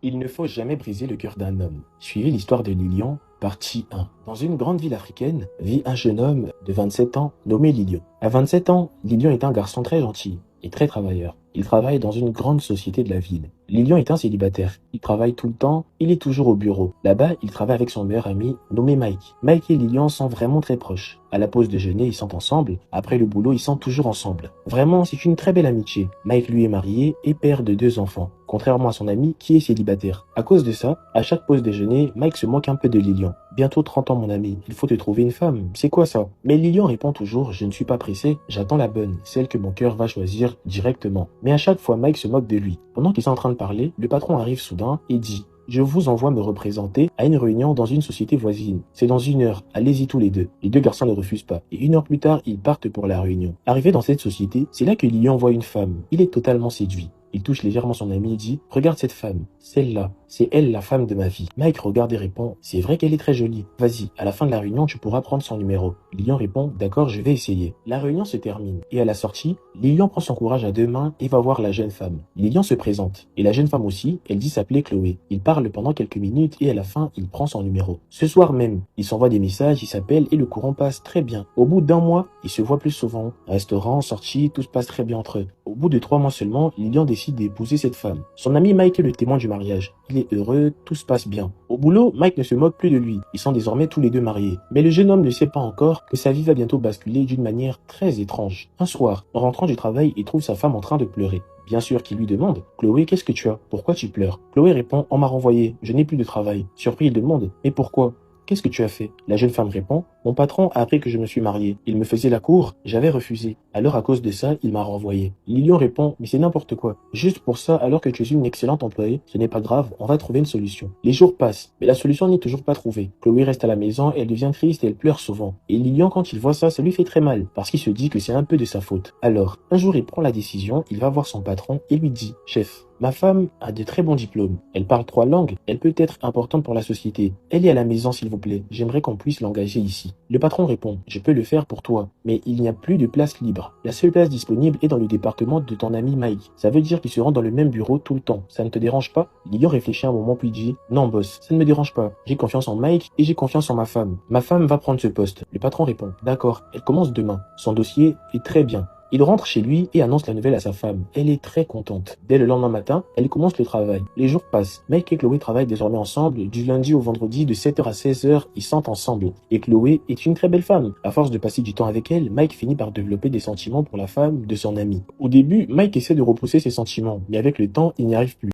Il ne faut jamais briser le cœur d'un homme. Suivez l'histoire de Lilian, partie 1. Dans une grande ville africaine, vit un jeune homme de 27 ans nommé Lilian. À 27 ans, Lilian est un garçon très gentil et très travailleur. Il travaille dans une grande société de la ville. Lilian est un célibataire. Il travaille tout le temps, il est toujours au bureau. Là-bas, il travaille avec son meilleur ami nommé Mike. Mike et Lilian sont vraiment très proches. À la pause déjeuner, ils sont ensemble. Après le boulot, ils sont toujours ensemble. Vraiment, c'est une très belle amitié. Mike lui est marié et père de 2 enfants, contrairement à son ami qui est célibataire. À cause de ça, à chaque pause déjeuner, Mike se moque un peu de Lilian. Bientôt 30 ans mon ami, il faut te trouver une femme, c'est quoi ça? Mais Lilian répond toujours, je ne suis pas pressé, j'attends la bonne, celle que mon cœur va choisir directement. Mais à chaque fois Mike se moque de lui. Pendant qu'ils sont en train de parler, le patron arrive soudain et dit: je vous envoie me représenter à une réunion dans une société voisine. C'est dans 1 heure, allez-y tous les deux. Les 2 garçons ne refusent pas. Et 1 heure plus tard, ils partent pour la réunion. Arrivé dans cette société, c'est là que Lilian voit une femme. Il est totalement séduit. Il touche légèrement son ami et dit: regarde cette femme, celle-là, c'est elle la femme de ma vie. Mike regarde et répond: c'est vrai qu'elle est très jolie. Vas-y, à la fin de la réunion, tu pourras prendre son numéro. Lilian répond: d'accord, je vais essayer. La réunion se termine et à la sortie, Lilian prend son courage à 2 mains et va voir la jeune femme. Lilian se présente et la jeune femme aussi, elle dit s'appeler Chloé. Ils parlent pendant quelques minutes et à la fin, il prend son numéro. Ce soir même, ils s'envoient des messages, ils s'appellent et le courant passe très bien. Au bout d'1 mois, ils se voient plus souvent. Restaurant, sortie, tout se passe très bien entre eux. Au bout de 3 mois seulement, Lilian décide d'épouser cette femme. Son ami Mike est le témoin du mariage. Il est heureux, tout se passe bien. Au boulot, Mike ne se moque plus de lui. Ils sont désormais tous les 2 mariés. Mais le jeune homme ne sait pas encore que sa vie va bientôt basculer d'une manière très étrange. Un soir, en rentrant du travail, il trouve sa femme en train de pleurer. Bien sûr qu'il lui demande: Chloé, qu'est-ce que tu as? Pourquoi tu pleures? Chloé répond: on m'a renvoyé, je n'ai plus de travail. Surpris, il demande: mais pourquoi? Qu'est-ce que tu as fait? La jeune femme répond: mon patron a appris que je me suis mariée. Il me faisait la cour, j'avais refusé. Alors à cause de ça, il m'a renvoyé. Lilian répond: mais c'est n'importe quoi. Juste pour ça, alors que tu es une excellente employée, ce n'est pas grave, on va trouver une solution. Les jours passent, mais la solution n'est toujours pas trouvée. Chloé reste à la maison, elle devient triste et elle pleure souvent. Et Lilian, quand il voit ça, ça lui fait très mal, parce qu'il se dit que c'est un peu de sa faute. Alors, un jour il prend la décision, il va voir son patron et lui dit: chef, ma femme a de très bons diplômes. Elle parle 3 langues. Elle peut être importante pour la société. Elle est à la maison, s'il vous plaît. J'aimerais qu'on puisse l'engager ici. Le patron répond: je peux le faire pour toi, mais il n'y a plus de place libre. La seule place disponible est dans le département de ton ami Mike. Ça veut dire qu'ils seront dans le même bureau tout le temps. Ça ne te dérange pas? Lilian réfléchit un moment puis dit: non boss, ça ne me dérange pas. J'ai confiance en Mike et j'ai confiance en ma femme. Ma femme va prendre ce poste. Le patron répond: d'accord, elle commence demain. Son dossier est très bien. Il rentre chez lui et annonce la nouvelle à sa femme. Elle est très contente. Dès le lendemain matin, elle commence le travail. Les jours passent. Mike et Chloé travaillent désormais ensemble. Du lundi au vendredi, de 7 heures à 16 heures, ils sont ensemble. Et Chloé est une très belle femme. À force de passer du temps avec elle, Mike finit par développer des sentiments pour la femme de son ami. Au début, Mike essaie de repousser ses sentiments, mais avec le temps, il n'y arrive plus.